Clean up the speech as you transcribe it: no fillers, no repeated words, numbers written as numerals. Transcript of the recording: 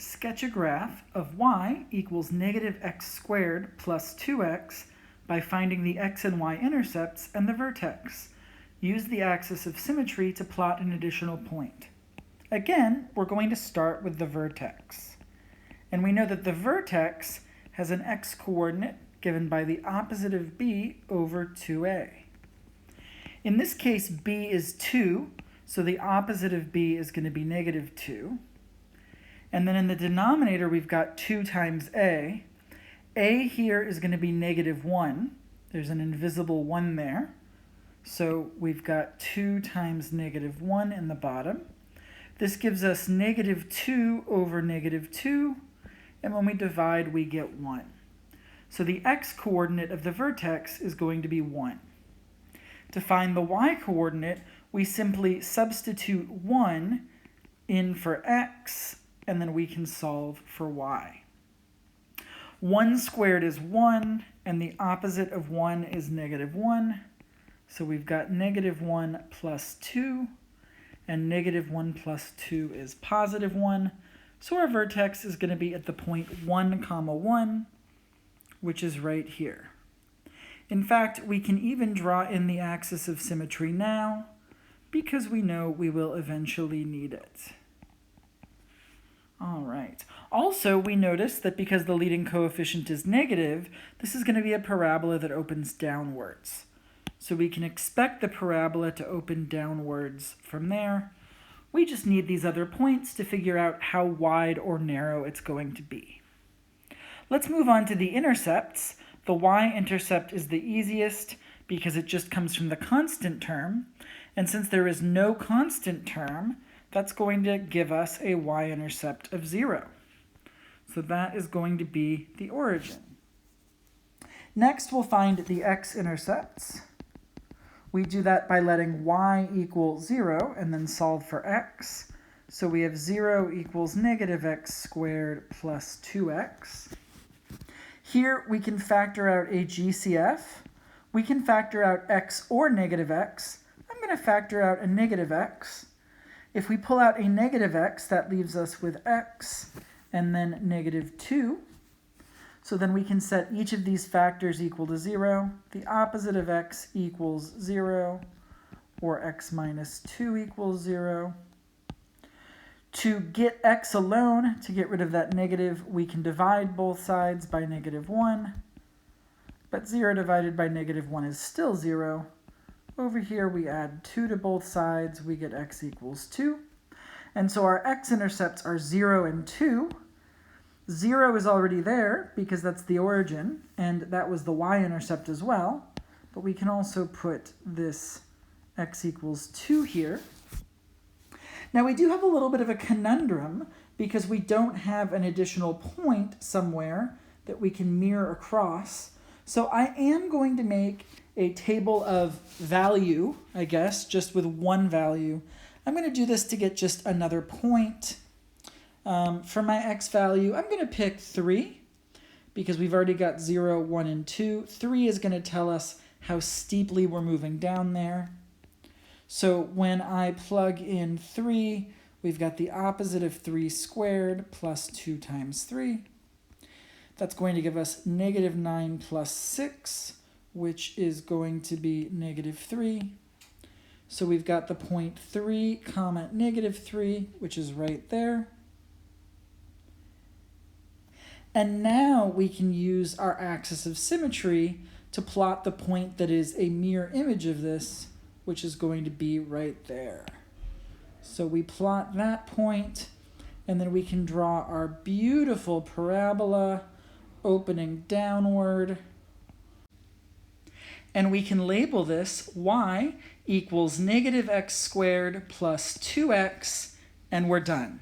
Sketch a graph of y equals negative x squared plus 2x by finding the x and y intercepts and the vertex. Use the axis of symmetry to plot an additional point. Again, we're going to start with the vertex. And we know that the vertex has an x-coordinate given by the opposite of b over 2a. In this case, b is 2, so the opposite of b is going to be negative 2. And then in the denominator, we've got 2 times a. A here is going to be negative 1. There's an invisible 1 there. So we've got 2 times negative 1 in the bottom. This gives us negative 2 over negative 2. And when we divide, we get 1. So the x-coordinate of the vertex is going to be 1. To find the y-coordinate, we simply substitute 1 in for x, and then we can solve for y. 1 squared is 1, and the opposite of 1 is negative 1. So we've got negative 1 plus 2, and negative 1 plus 2 is positive 1. So our vertex is going to be at the point 1, 1, which is right here. In fact, we can even draw in the axis of symmetry now, because we know we will eventually need it. All right. Also, we notice that because the leading coefficient is negative, this is going to be a parabola that opens downwards. So we can expect the parabola to open downwards from there. We just need these other points to figure out how wide or narrow it's going to be. Let's move on to the intercepts. The y-intercept is the easiest because it just comes from the constant term. And since there is no constant term, that's going to give us a y-intercept of 0. So that is going to be the origin. Next, we'll find the x-intercepts. We do that by letting y equal 0 and then solve for x. So we have 0 equals negative x squared plus 2x. Here we can factor out a GCF. We can factor out x or negative x. I'm going to factor out a negative x. If we pull out a negative x, that leaves us with x and then negative 2. So then we can set each of these factors equal to 0. The opposite of x equals 0, or x minus 2 equals 0. To get x alone, to get rid of that negative, we can divide both sides by negative 1. But 0 divided by negative 1 is still 0. Over here, we add 2 to both sides. We get x equals 2. And so our x-intercepts are 0 and 2. 0 is already there because that's the origin, and that was the y-intercept as well. But we can also put this x equals 2 here. Now we do have a little bit of a conundrum because we don't have an additional point somewhere that we can mirror across. So I am going to make a table of value, I guess, just with one value. I'm going to do this to get just another point. For my x value, I'm going to pick 3 because we've already got 0, 1, and 2. 3 is going to tell us how steeply we're moving down there. So when I plug in 3, we've got the opposite of 3 squared plus 2 times 3. That's going to give us negative 9 plus 6, which is going to be negative 3. So we've got the point 3 comma negative 3, which is right there. And now we can use our axis of symmetry to plot the point that is a mirror image of this, which is going to be right there. So we plot that point, and then we can draw our beautiful parabola opening downward. And we can label this y equals negative x squared plus 2x, and we're done.